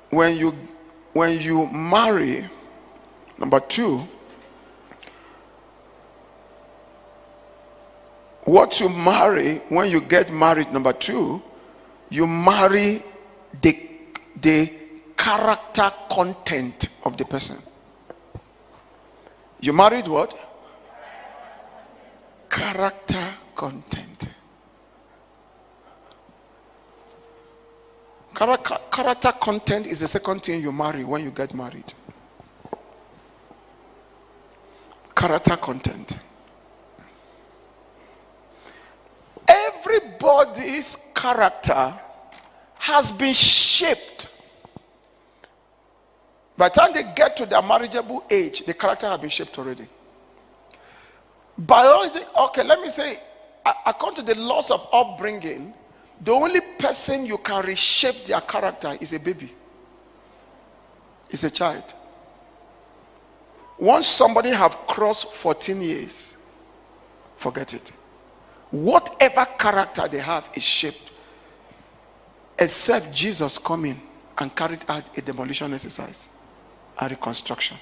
when you marry, number two, what you marry when you get married, number two, you marry the character content of the person. You married what? Character content. Character content is the second thing you marry when you get married. Character content. Everybody's character has been shaped. By the time they get to their marriageable age, the character has been shaped already. Biology, okay, let me say, according to the laws of upbringing, the only person you can reshape their character is a baby. It's a child. Once somebody have crossed 14 years, forget it. Whatever character they have is shaped, except Jesus coming and carried out a demolition exercise, a reconstruction.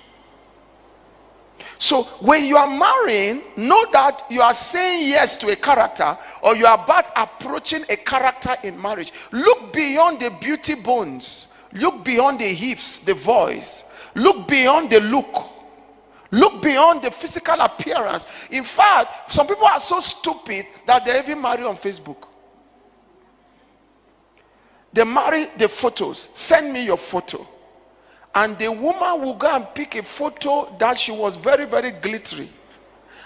So when you are marrying, know that you are saying yes to a character, or you are about approaching a character in marriage. Look beyond the beauty bones. Look beyond the hips, the voice. Look beyond the look. Look beyond the physical appearance. In fact, some people are so stupid that they even marry on Facebook. They marry the photos. Send me your photo. And the woman will go and pick a photo that she was very, very glittery.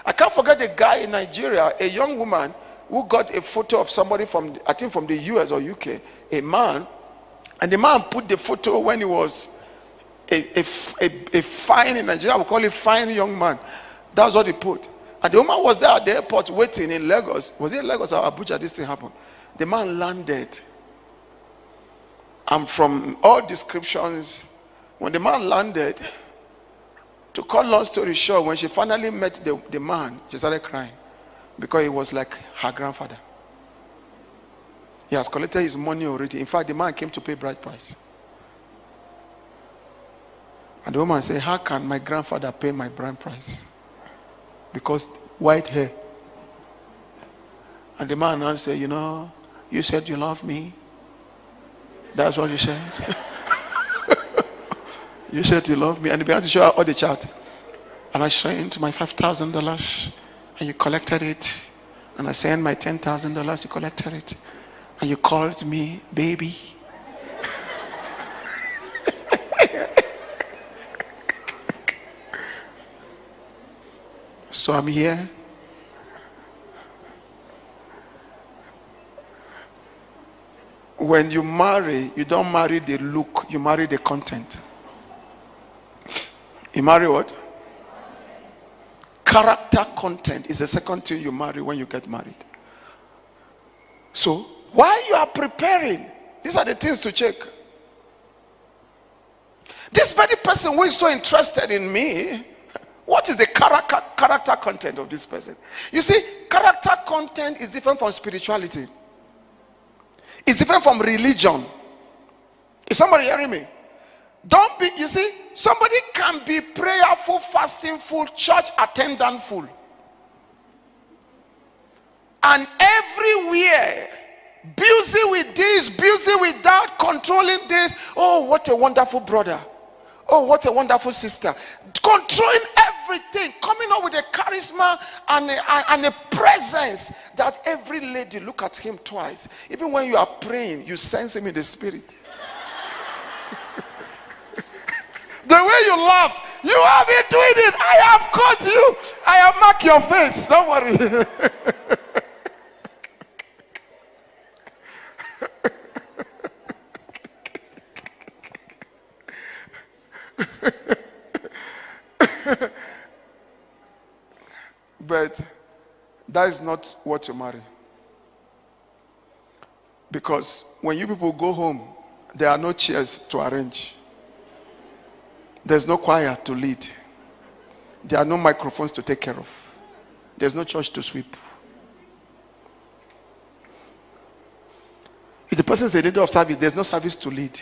I can't forget a guy in Nigeria, a young woman who got a photo of somebody from, I think from the US or UK, a man. And the man put the photo when he was a fine, in Nigeria we call it fine young man. That's what he put. And the woman was there at the airport waiting in Lagos. Was it Lagos or Abuja this thing happened? The man landed. And from all descriptions, when the man landed, to cut long story short, when she finally met the man, she started crying because he was like her grandfather. He has collected his money already. In fact, the man came to pay bride price. And the woman said, how can my grandfather pay my bride price? Because white hair. And the man answered, you know, you said you love me. That's what you said. You said you love me. And he began to show her all the chart. And I sent my $5,000 and you collected it. And I sent my $10,000, you collected it. And you called me baby. So I'm here. When you marry, you don't marry the look, you marry the content. You marry what? Character content is the second thing you marry when you get married. So, while you are preparing, these are the things to check. This very person who is so interested in me, what is the character content of this person? You see, character content is different from spirituality. It's different from religion. Is somebody hearing me? Don't be, you see, somebody can be prayerful, fasting full, church attendant full. And everywhere, busy with this, busy with that, controlling this. Oh, what a wonderful brother. Oh, what a wonderful sister. Controlling everything, coming up with a charisma and a presence that every lady look at him twice. Even when you are praying, you sense him in the spirit. The way you laughed, you have been doing it. I have caught you. I have marked your face. Don't worry. But that is not what you marry. Because when you people go home, there are no chairs to arrange. There's no choir to lead. There are no microphones to take care of. There's no church to sweep. If the person is a leader of service, there's no service to lead.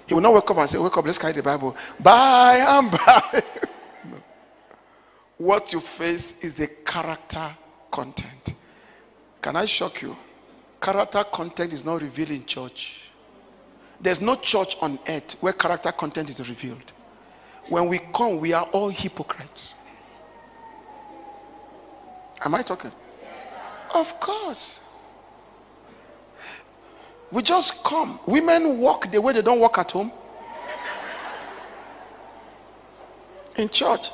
He will not wake up and say, wake up, let's carry the Bible. By and by. No. What you face is the character content. Can I shock you? Character content is not revealed in church. There's no church on earth where character content is revealed. When we come, we are all hypocrites. Am I talking? Of course. We just come. Women walk the way they don't walk at home. In church.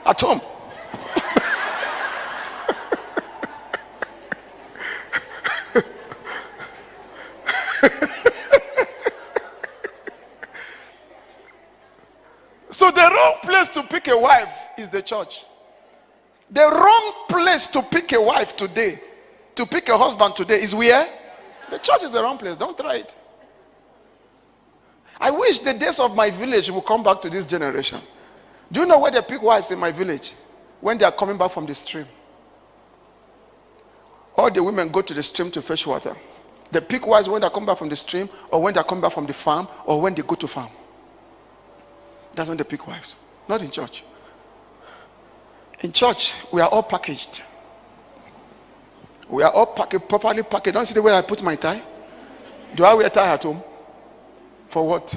At home. So the wrong place to pick a wife is the church. The wrong place to pick a wife today, to pick a husband today, is where? The church is the wrong place. Don't try it. I wish the days of my village will come back to this generation. Do you know where they pick wives in my village? When they are coming back from the stream. All the women go to the stream to fetch water. They pick wives when they come back from the stream, or when they come back from the farm, or when they go to farm. That's when they pick wives. Not in church. In church, we are all packaged. We are all packaged, properly packaged. Don't see the way I put my tie? Do I wear a tie at home? For what?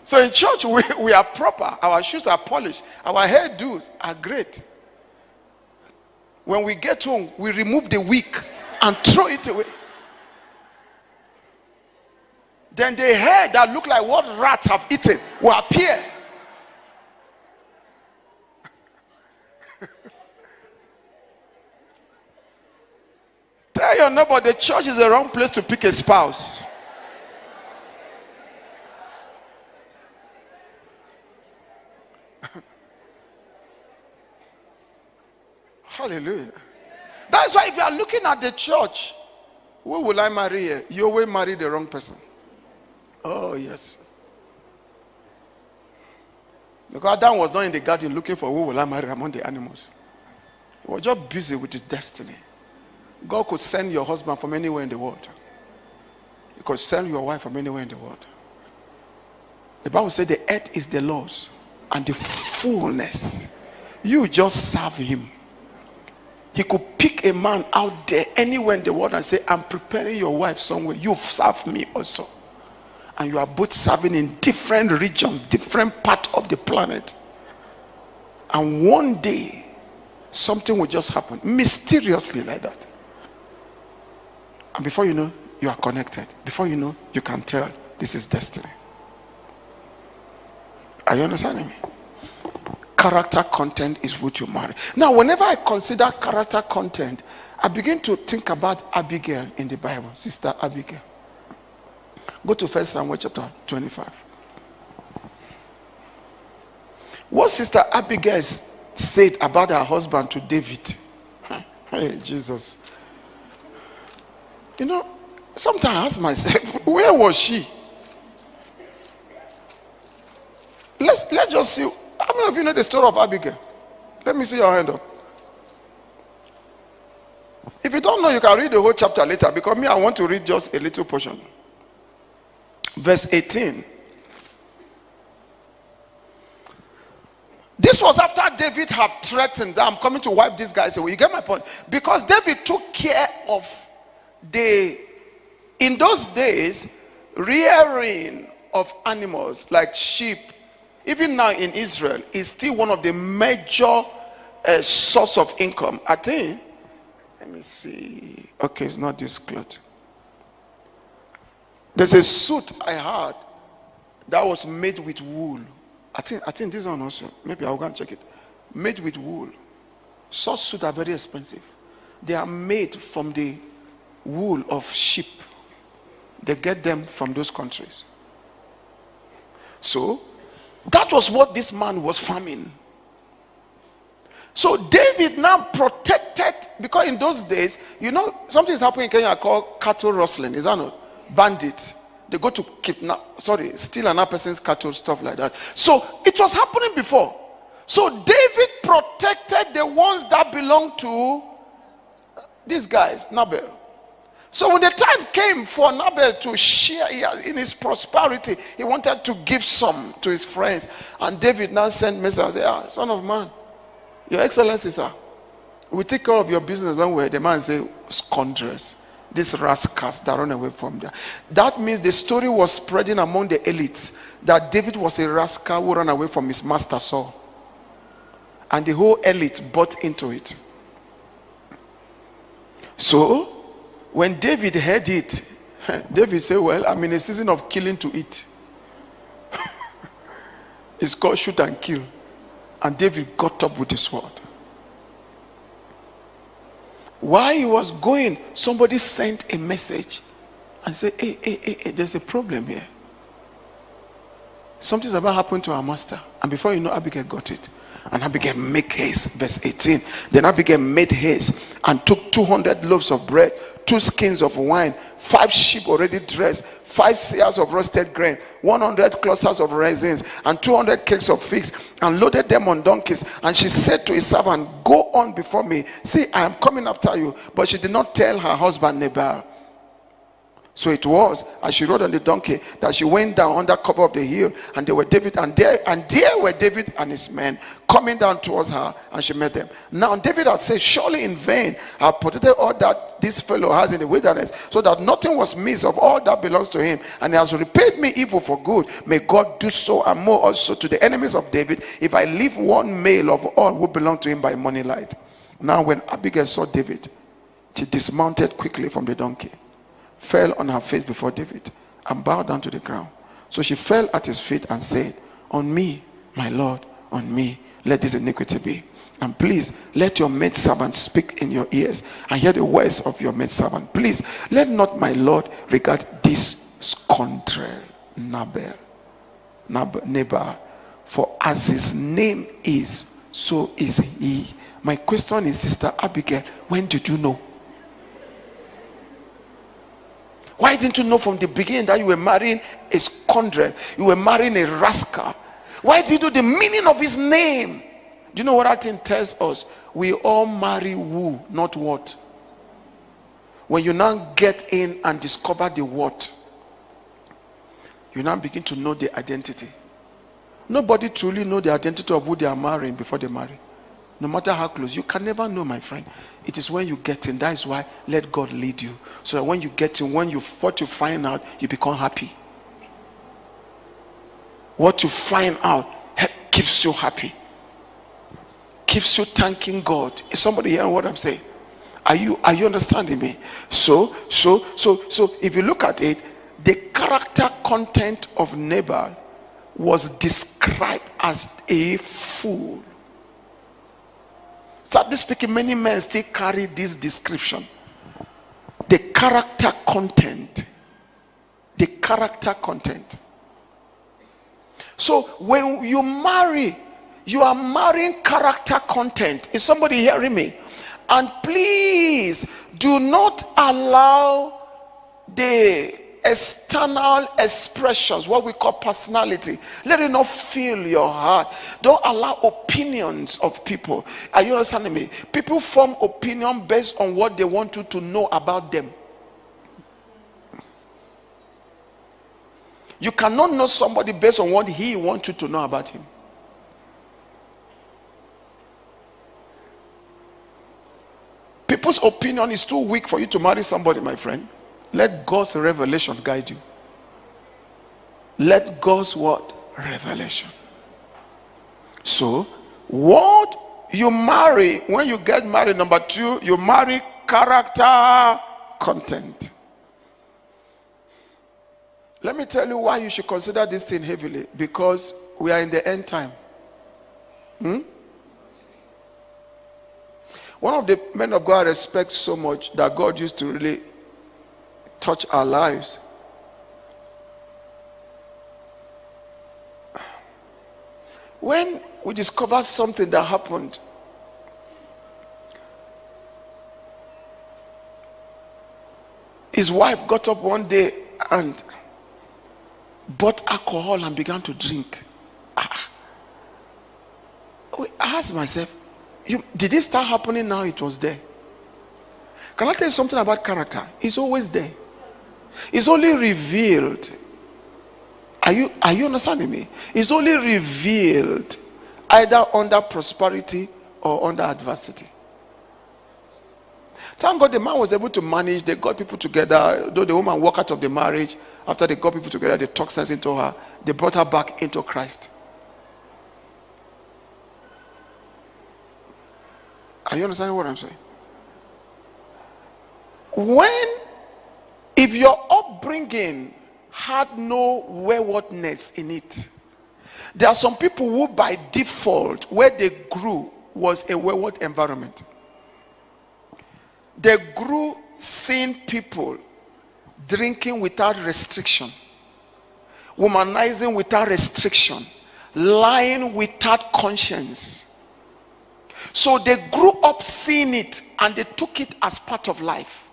So in church, we are proper. Our shoes are polished. Our hairdos are great. When we get home, we remove the wig and throw it away. Then the hair that look like what rats have eaten will appear. Tell your neighbor, the church is the wrong place to pick a spouse. Hallelujah. That's why if you are looking at the church, who will I marry here? You will marry the wrong person. Oh, yes. Because Adam was not in the garden looking for who will I marry among the animals. He was just busy with his destiny. God could send your husband from anywhere in the world. He could send your wife from anywhere in the world. The Bible said the earth is the Lord's and the fullness. You just serve him. He could pick a man out there anywhere in the world and say, I'm preparing your wife somewhere. You serve me also. And you are both serving in different regions, different parts of the planet. And one day, something will just happen, mysteriously like that. And before you know, you are connected. Before you know, you can tell this is destiny. Are you understanding me? Character content is what you marry. Now, whenever I consider character content, I begin to think about Abigail in the Bible, Sister Abigail. Go to 1 Samuel chapter 25. What Sister Abigail said about her husband to David. Hey, Jesus. You know, sometimes I ask myself, where was she? Let's just see. How many of you know the story of Abigail? Let me see your hand up. If you don't know, you can read the whole chapter later, because me, I want to read just a little portion. Verse 18. This was after David have threatened that I'm coming to wipe these guys away. You get my point? Because David took care of in those days, rearing of animals like sheep, even now in Israel, is still one of the major source of income. I think, let me see. Okay, it's not this cloth. There's a suit I had that was made with wool. I think this one also. Maybe I'll go and check it. Made with wool. Such suits are very expensive. They are made from the wool of sheep. They get them from those countries. So that was what this man was farming. So David now protected, because in those days, you know, something is happening in Kenya called cattle rustling. Is that not? Bandits. They go to steal another person's cattle, stuff like that. So it was happening before. So David protected the ones that belonged to these guys, Nabal. So when the time came for Nabal to share in his prosperity, he wanted to give some to his friends. And David now sent message and said, son of man, your excellency, sir, we take care of your business when we're the man say, scoundrels, these rascals that run away from there. That means the story was spreading among the elites that David was a rascal who ran away from his master Saul. And the whole elite bought into it. So, when David heard it, David said, well, I'm in a season of killing to eat. It's called shoot and kill. And David got up with his sword. While he was going, somebody sent a message and said, hey, there's a problem here. Something's about happened to our master. And before you know, Abigail got it. And Abigail make haste, verse 18. Then Abigail made haste and took 200 loaves of bread, 2 skins of wine, 5 sheep already dressed, 5 seahs of roasted grain, 100 clusters of raisins, and 200 cakes of figs, and loaded them on donkeys. And she said to his servant, go on before me. See, I am coming after you. But she did not tell her husband Nabal. So it was, as she rode on the donkey, that she went down under cover of the hill, and there were David, and there were David and his men coming down towards her, and she met them. Now David had said, surely in vain I have protected all that this fellow has in the wilderness, so that nothing was missed of all that belongs to him, and he has repaid me evil for good. May God do so and more also to the enemies of David, if I leave one male of all who belong to him by morning light. Now when Abigail saw David, she dismounted quickly from the donkey, fell on her face before David, and bowed down to the ground. So she fell at his feet and said, on me, my Lord, on me, let this iniquity be. And please, let your maidservant speak in your ears, and hear the words of your maidservant. Please, let not my Lord regard this scoundrel, Nabal. For as his name is, so is he. My question is, Sister Abigail, when did you know? Why didn't you know from the beginning that you were marrying a scoundrel? You were marrying a rascal. Why did you know the meaning of his name? Do you know what that thing tells us? We all marry who, not what. When you now get in and discover the what, you now begin to know the identity. Nobody truly knows the identity of who they are marrying before they marry. No matter how close, you can never know, my friend. It is when you get in. That is why let God lead you, so that when you get in, what you find out, you become happy. What you find out keeps you happy, keeps you thanking God. Is somebody hearing what I'm saying? Are you understanding me? So if you look at it, the character content of Nabal was described as a fool. Sadly speaking, many men still carry this description. The character content. The character content. So when you marry, you are marrying character content. Is somebody hearing me? And please do not allow the external expressions, what we call personality, let it not fill your heart. Don't allow opinions of people. Are you understanding me? People form opinion based on what they want you to know about them. You cannot know somebody based on what he wants you to know about him. People's opinion is too weak for you to marry somebody, my friend. Let God's revelation guide you. Let God's what? Revelation. So, what you marry, when you get married, number 2, you marry character content. Let me tell you why you should consider this thing heavily. Because we are in the end time. One of the men of God I respect so much, that God used to really touch our lives. When we discovered something that happened, his wife got up one day and bought alcohol and began to drink. I asked myself, did it start happening now? It was there. Can I tell you something about character? It's always there. It's only revealed. Are you understanding me? It's only revealed either under prosperity or under adversity. Thank God the man was able to manage. They got people together. Though the woman walked out of the marriage, after they got people together, they talked sense into her. They brought her back into Christ. Are you understanding what I'm saying? If your upbringing had no waywardness in it, there are some people who by default, where they grew was a wayward environment. They grew seeing people drinking without restriction, womanizing without restriction, lying without conscience. So they grew up seeing it and they took it as part of life.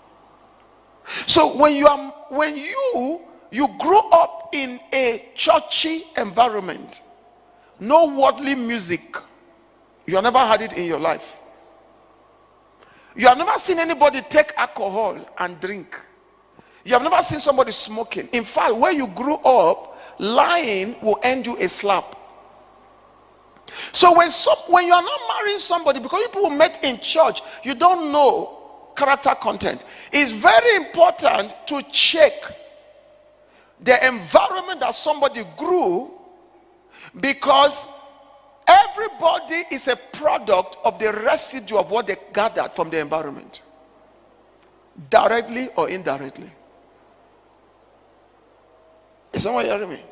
So when you grow up in a churchy environment, no worldly music, you have never had it in your life. You have never seen anybody take alcohol and drink. You have never seen somebody smoking. In fact, where you grew up, lying will earn you a slap. So when you are not marrying somebody, because people met in church, you don't know character content. It's very important to check the environment that somebody grew, because everybody is a product of the residue of what they gathered from the environment, directly or indirectly. Is someone hearing me?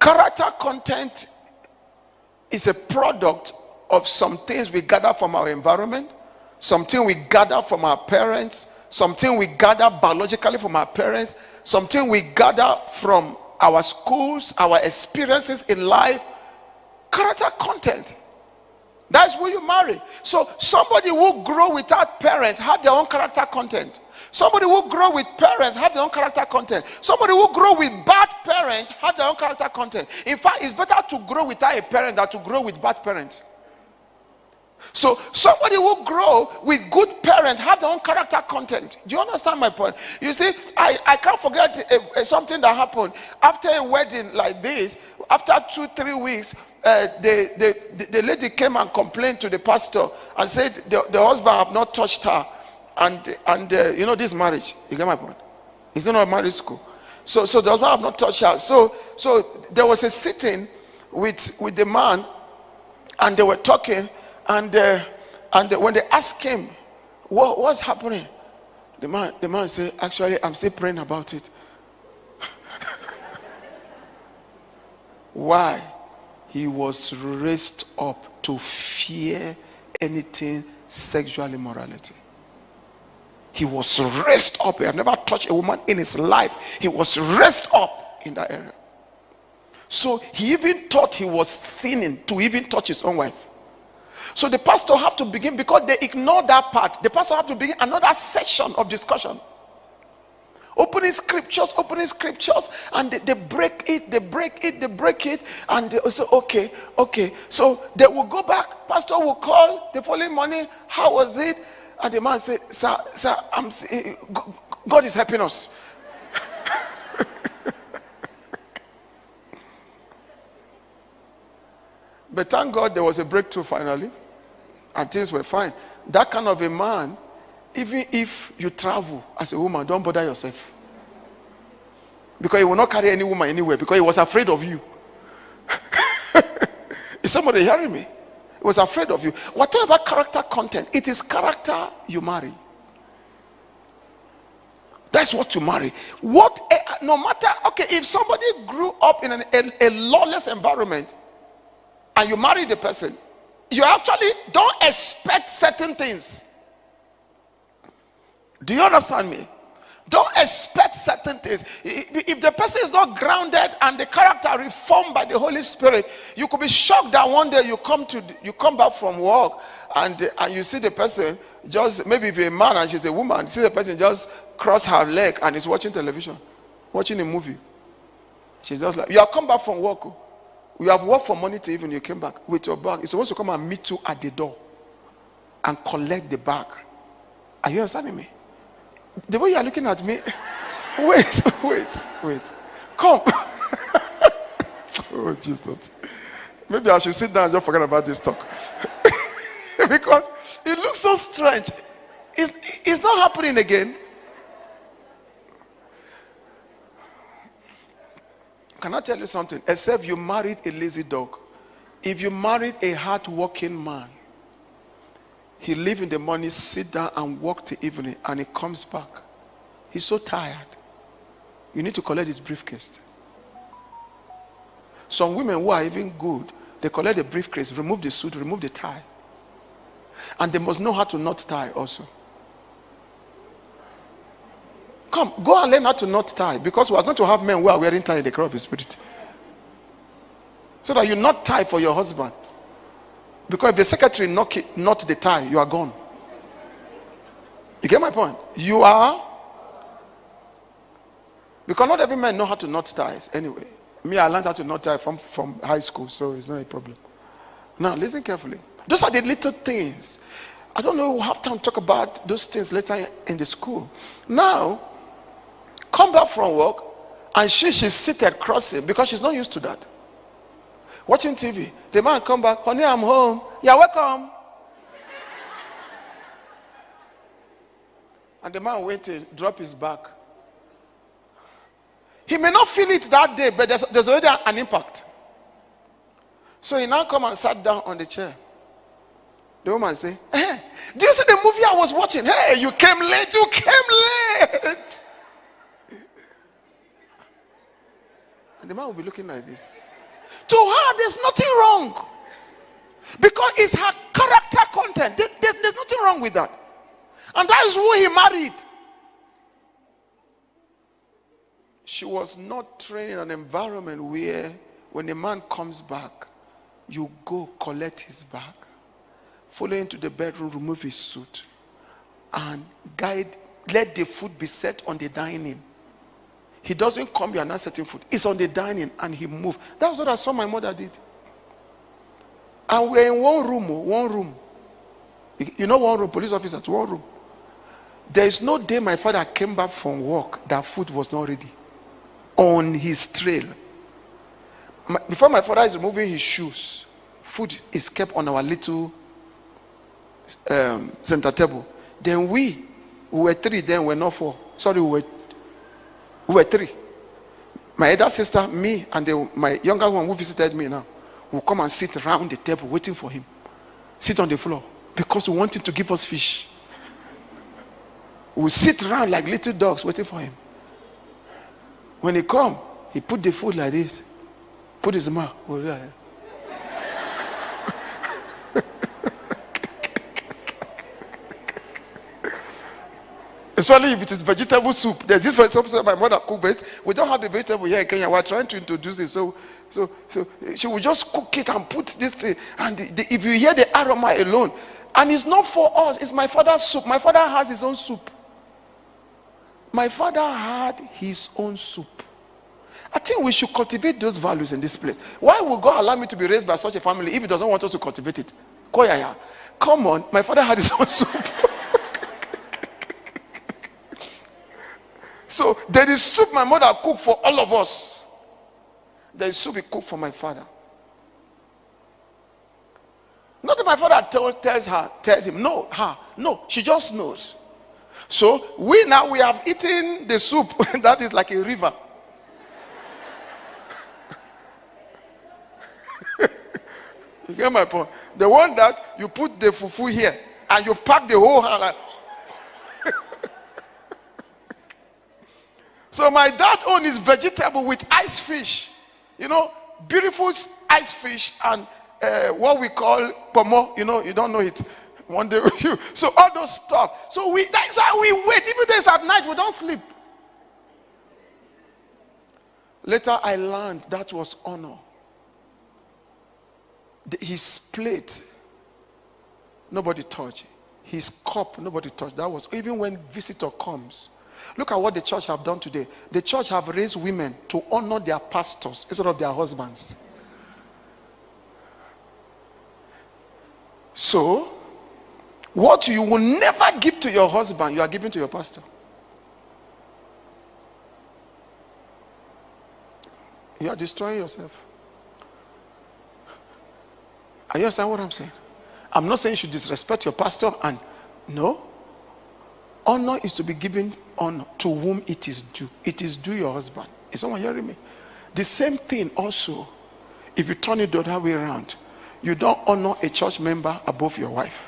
Character content is a product of some things we gather from our environment, something we gather from our parents, something we gather biologically from our parents, something we gather from our schools, our experiences in life. Character content. That's who you marry. So somebody who grow without parents have their own character content. Somebody who grow with parents have their own character content. Somebody who grow with bad parents have their own character content. In fact, it's better to grow without a parent than to grow with bad parents. So somebody who grow with good parents have their own character content. Do you understand my point? You see, I can't forget something that happened after a wedding like this. After 2-3 weeks, the lady came and complained to the pastor and said the husband have not touched her. And you know, this marriage, you get my point? It's not a marriage school. So the husband have not touched her. So there was a sitting with the man, and they were talking, and when they asked him what's happening, the man said, actually, I'm still praying about it. Why? He was raised up to fear anything sexual immorality. He was raised up. He had never touched a woman in his life. He was raised up in that area. So he even thought he was sinning to even touch his own wife. So the pastor have to begin, because they ignore that part, the pastor have to begin another session of discussion. Opening scriptures, and they break it, and they say, okay. So they will go back. Pastor will call the following morning. How was it? And the man said, sir, God is helping us. But thank God there was a breakthrough finally, and things were fine. That kind of a man, even if you travel as a woman, don't bother yourself, because he will not carry any woman anywhere, because he was afraid of you. Is somebody hearing me? He was afraid of you. We're talking about character content. It is character you marry. That's what you marry. No matter, if somebody grew up in a lawless environment and you marry the person, you actually don't expect certain things. Do you understand me? Don't expect certain things. If the person is not grounded and the character reformed by the Holy Spirit, you could be shocked that one day you come back from work and you see the person just, maybe if you're a man and she's a woman, you see the person just cross her leg and is watching television, watching a movie. She's just like, you have come back from work. You have worked for money till even you came back with your bag. You're supposed to come and meet you at the door and collect the bag. Are you understanding me? The way you are looking at me, wait. Come. Oh, Jesus. Maybe I should sit down and just forget about this talk. Because it looks so strange. It's not happening again. Can I tell you something? Except you married a lazy dog. If you married a hard-working man, he leave in the morning, sit down and work till evening, and he comes back. He's so tired. You need to collect his briefcase. Some women who are even good, they collect the briefcase, remove the suit, remove the tie. And they must know how to knot tie also. Come, go and learn how to knot tie, because we are going to have men who are wearing tie in the crowd of the spirit. So that you knot tie for your husband. Because if the secretary knot the tie, you are gone. You get my point? You are. Because not every man know how to knot ties anyway. Me, I learned how to knot tie from high school, so it's not a problem. Now, listen carefully. Those are the little things. I don't know, we'll have time to talk about those things later in the school. Now, come back from work, and she's seated crossing because she's not used to that. Watching TV. The man come back, honey, I'm home. Yeah, welcome. And the man went to drop his bag. He may not feel it that day, but there's already an impact. So he now come and sat down on the chair. The woman say, hey, do you see the movie I was watching? Hey, you came late. And the man will be looking like this. To her, there's nothing wrong. Because it's her character content. There's nothing wrong with that. And that is who he married. She was not trained in an environment where when a man comes back, you go collect his bag, follow him to the bedroom, remove his suit, and let the food be set on the dining. He doesn't come, you are not setting food. It's on the dining and he moves. That was what I saw my mother did. And we're in one room. You know one room, police officers, one room. There is no day my father came back from work that food was not ready. On his trail. Before my father is removing his shoes, food is kept on our little center table. Then we were three, then we're not four. Sorry, we were three. My elder sister, me, and my younger one who visited me now will come and sit around the table waiting for him. Sit on the floor because we want him to give us fish. We'll sit around like little dogs waiting for him. When he come, he put the food like this. Put his mouth. Especially if it is vegetable soup. There's this vegetable soup my mother cooked. We don't have the vegetable here in Kenya. We're trying to introduce it. So she will just cook it and put this thing. And if you hear the aroma alone, and it's not for us, it's my father's soup. My father has his own soup. My father had his own soup. I think we should cultivate those values in this place. Why would God allow me to be raised by such a family if he doesn't want us to cultivate it? Come on, my father had his own soup. So there is soup my mother cooked for all of us. There is soup he cooked for my father. Not that my father tells him, no, she just knows. So we have eaten the soup that is like a river. You get my point? The one that you put the fufu here and you pack the whole hand like. So my dad own is vegetable with ice fish. You know, beautiful ice fish and what we call pomo. You know, you don't know it. One day with you. So all those stuff. So that's why we wait. Even days at night, we don't sleep. Later I learned that was honor. His plate, nobody touched. His cup, nobody touched. That was even when visitor comes. Look at what the church have done today. The church have raised women to honor their pastors instead of their husbands. So, what you will never give to your husband, you are giving to your pastor. You are destroying yourself. Are you understand what I'm saying? I'm not saying you should disrespect your pastor, and no. Honor is to be given honor to whom it is due. It is due your husband. Is someone hearing me? The same thing also, if you turn it the other way around, you don't honor a church member above your wife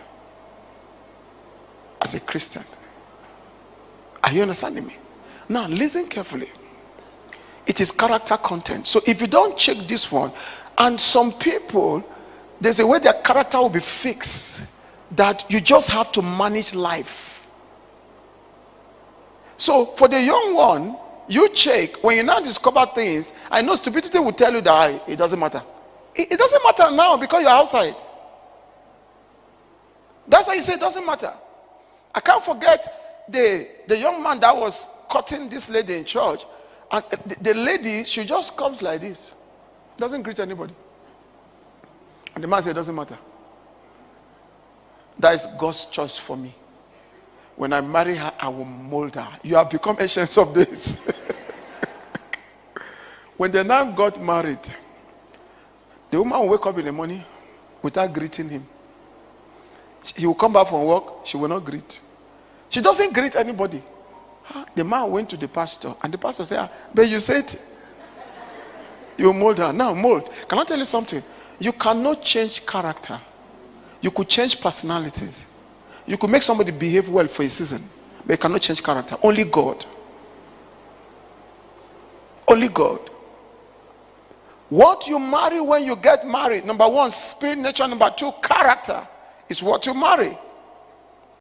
as a Christian. Are you understanding me? Now listen carefully. It is character content. So if you don't check this one, and some people, there's a way their character will be fixed, that you just have to manage life. So for the young one, you check. When you now discover things, I know stupidity will tell you that it doesn't matter. It doesn't matter now because you're outside. That's why you say it doesn't matter. I can't forget the young man that was cutting this lady in church, and the lady, she just comes like this, doesn't greet anybody, and the man said it doesn't matter. That is God's choice for me. When I marry her, I will mold her. You have become Ancients of Days. When they now got married, the woman will wake up in the morning without greeting him. He will come back from work, she will not greet. She doesn't greet anybody. The man went to the pastor, and the pastor said, but you said you mold her. Now mold. Can I tell you something? You cannot change character. You could change personalities. You could make somebody behave well for a season, but you cannot change character. Only God. Only God. What you marry when you get married, number one, spirit nature. Number two, character, is what you marry.